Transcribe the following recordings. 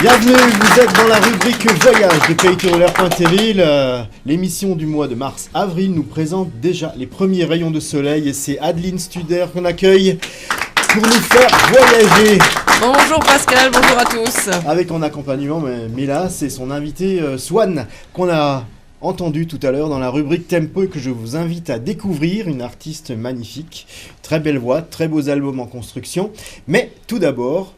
Bienvenue, vous êtes dans la rubrique Voyage de PayTourLair.tv. L'émission du mois de mars-avril nous présente déjà les premiers rayons de soleil et c'est Adeline Studer qu'on accueille pour nous faire voyager. Bonjour Pascal, bonjour à tous. Avec en accompagnement, mais là c'est son invité Swan qu'on a entendu tout à l'heure dans la rubrique Tempo et que je vous invite à découvrir, une artiste magnifique, très belle voix, très beaux albums en construction. Mais tout d'abord,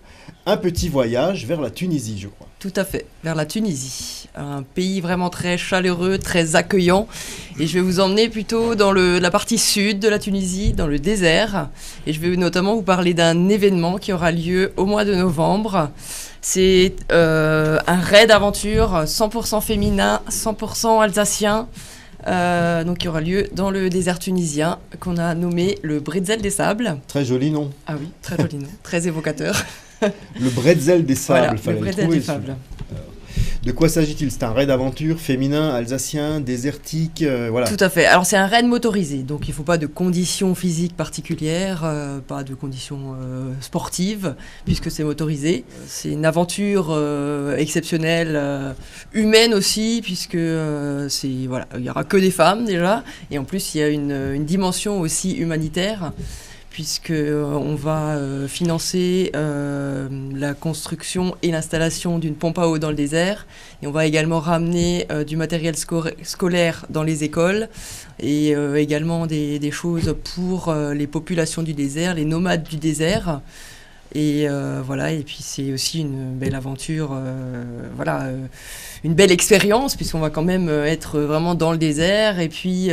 un petit voyage vers la Tunisie, je crois. Tout à fait, vers la Tunisie, un pays vraiment très chaleureux, très accueillant. Et je vais vous emmener plutôt dans la partie sud de la Tunisie, dans le désert. Et je vais notamment vous parler d'un événement qui aura lieu au mois de novembre. C'est un raid aventure 100% féminin, 100% alsacien. Donc qui aura lieu dans le désert tunisien, qu'on a nommé le Bretzel des Sables. Très joli nom. Ah oui, très joli nom, très évocateur. Le Bretzel des Sables, voilà, le Bretzel des Sables. De quoi s'agit-il? C'est un raid aventure féminin, alsacien, désertique, voilà. Tout à fait. Alors c'est un raid motorisé, donc il ne faut pas de conditions physiques particulières, pas de conditions sportives, puisque c'est motorisé. C'est une aventure exceptionnelle, humaine aussi, puisque voilà, il n'y aura que des femmes déjà, et en plus il y a une dimension aussi humanitaire, puisqu'on va financer la construction et l'installation d'une pompe à eau dans le désert. Et on va également ramener du matériel scolaire dans les écoles et également des choses pour les populations du désert, les nomades du désert. Et voilà, et puis c'est aussi une belle aventure, une belle expérience, puisqu'on va quand même être vraiment dans le désert et puis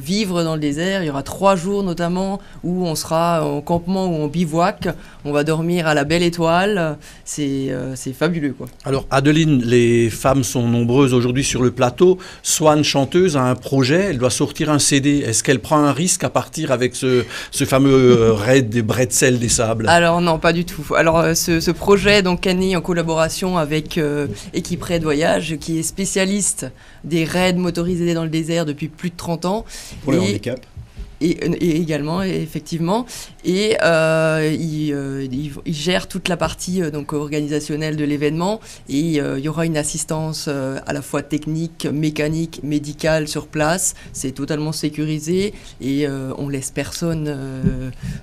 vivre dans le désert. Il y aura 3 jours notamment où on sera en campement ou en bivouac. On va dormir à la belle étoile. C'est fabuleux, quoi. Alors Adeline, les femmes sont nombreuses aujourd'hui sur le plateau. Swan, chanteuse, a un projet, elle doit sortir un CD. Est-ce qu'elle prend un risque à partir avec ce fameux raid des Bretzel des Sables? Alors non, pas du tout. Alors ce projet donc est né en collaboration avec Équipe Raid Voyage, qui est spécialiste des raids motorisés dans le désert depuis plus de 30 ans. Pour le handicap. Et également, effectivement, et il gère toute la partie donc organisationnelle de l'événement, et il y aura une assistance à la fois technique, mécanique, médicale sur place. C'est totalement sécurisé et on laisse personne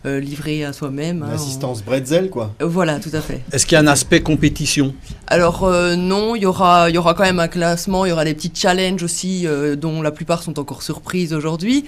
livrer à soi-même. Une assistance Bretzel, quoi. Voilà, tout à fait. Est-ce qu'il y a un aspect compétition? Alors non, il y aura quand même un classement, il y aura des petits challenges aussi, dont la plupart sont encore surprises aujourd'hui.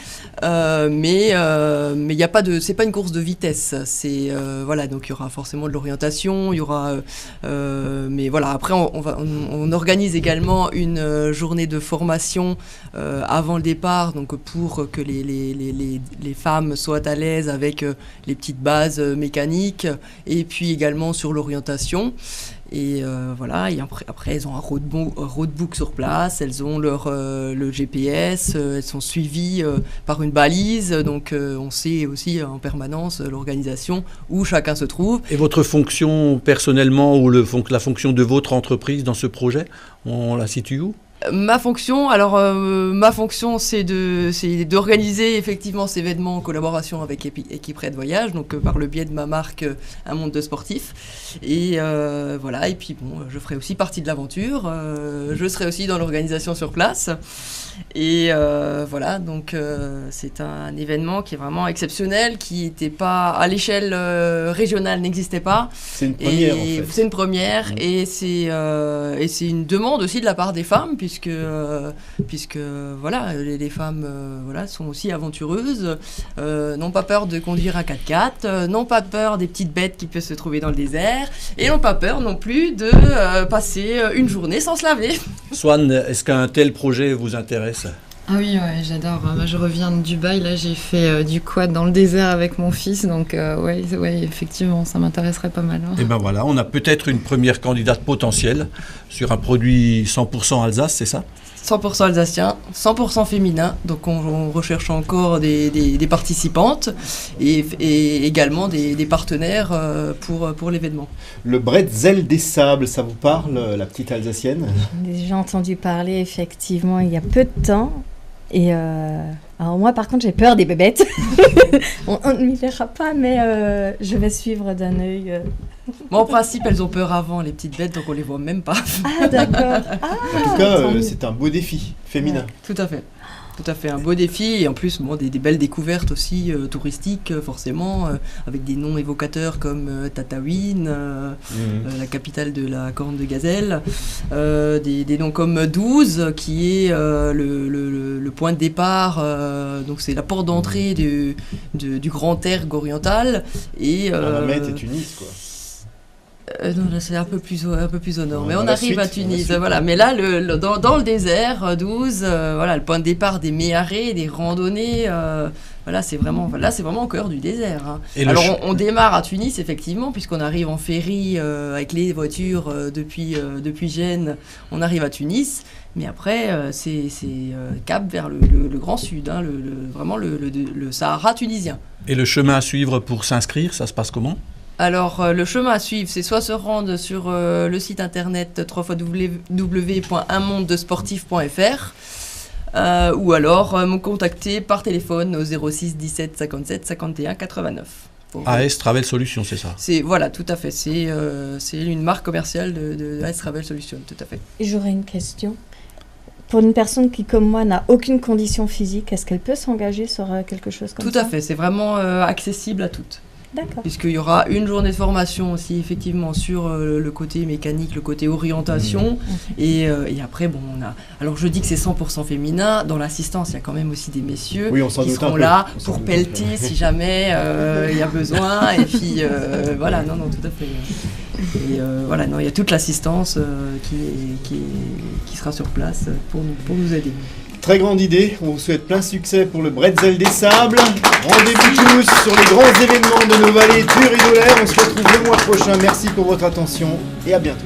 Mais il y a pas c'est pas une course de vitesse. C'est voilà, donc il y aura forcément de l'orientation, il y aura mais voilà, après on organise également une journée de formation avant le départ, donc pour que les femmes soient à l'aise avec les petites bases mécaniques, et puis également sur l'orientation. Et voilà, et après elles ont un roadbook sur place, elles ont le GPS, elles sont suivies par une balise, donc on sait aussi en permanence l'organisation où chacun se trouve. Et votre fonction personnellement, ou la fonction de votre entreprise dans ce projet, on la situe où? Ma fonction, c'est d'organiser effectivement ces événements en collaboration avec Équipe Raid Voyage, donc par le biais de ma marque Un Monde de Sportifs. Et voilà, et puis bon, je ferai aussi partie de l'aventure, je serai aussi dans l'organisation sur place. Et voilà, donc c'est un événement qui est vraiment exceptionnel, qui n'était pas à l'échelle régionale, n'existait pas. C'est une première, en fait. C'est une première, et c'est une demande aussi de la part des femmes, puisque voilà, les femmes voilà, sont aussi aventureuses, n'ont pas peur de conduire un 4x4, n'ont pas peur des petites bêtes qui peuvent se trouver dans le désert, et n'ont pas peur non plus de passer une journée sans se laver. Swan, est-ce qu'un tel projet vous intéresse? Ah oui, ouais, j'adore. Moi, je reviens de Dubaï. Là, j'ai fait du quad dans le désert avec mon fils. Donc, ouais, effectivement, ça m'intéresserait pas mal. Hein. Et ben voilà, on a peut-être une première candidate potentielle sur un produit 100% Alsace, c'est ça? 100% alsacien, 100% féminin, donc on recherche encore des participantes et également des partenaires pour l'événement. Le Bretzel des Sables, ça vous parle, la petite alsacienne? J'ai déjà entendu parler, effectivement, il y a peu de temps. Et alors moi, par contre, j'ai peur des bébêtes. On ne m'y verra pas, mais je vais suivre d'un œil. Bon, en principe, elles ont peur avant, les petites bêtes, donc on les voit même pas. Ah, d'accord. En tout cas, c'est un beau défi féminin. Ouais, tout à fait. Tout à fait, un beau défi et en plus des belles découvertes aussi touristiques forcément avec des noms évocateurs comme Tataouine, la capitale de la corne de gazelle, des noms comme 12 qui est le point de départ, donc c'est la porte d'entrée du grand erg oriental et Hammamet et Tunis quoi. Non, là c'est un peu plus au nord, mais on arrive à Tunis, voilà. Mais là, dans le désert, 12, voilà, le point de départ des méharées, des randonnées, voilà, c'est vraiment au cœur du désert. Hein. Alors on démarre à Tunis effectivement, puisqu'on arrive en ferry avec les voitures depuis Gênes, on arrive à Tunis. Mais après, c'est cap vers le grand sud, hein, vraiment le Sahara tunisien. Et le chemin à suivre pour s'inscrire, ça se passe comment ? Alors, le chemin à suivre, c'est soit se rendre sur le site internet www.unmondesportif.fr ou alors me contacter par téléphone au 06 17 57 51 89. AS Travel Solutions, c'est ça ? Voilà, tout à fait. C'est une marque commerciale de AS Travel Solutions, tout à fait. J'aurais une question. Pour une personne qui, comme moi, n'a aucune condition physique, est-ce qu'elle peut s'engager sur quelque chose comme ça ? Tout à fait, c'est vraiment accessible à toutes. D'accord. Puisqu'il y aura une journée de formation aussi, effectivement, sur le côté mécanique, le côté orientation. Et après, bon, alors je dis que c'est 100% féminin. Dans l'assistance, il y a quand même aussi des messieurs qui seront là pour pelleter si jamais il y a besoin. Et puis, voilà, non, tout à fait. Et voilà, non, il y a toute l'assistance qui sera sur place pour nous aider. Très grande idée, on vous souhaite plein succès pour le Bretzel des Sables. Rendez-vous tous sur les grands événements de nos vallées Thur et d'Oller. On se retrouve le mois prochain. Merci pour votre attention et à bientôt.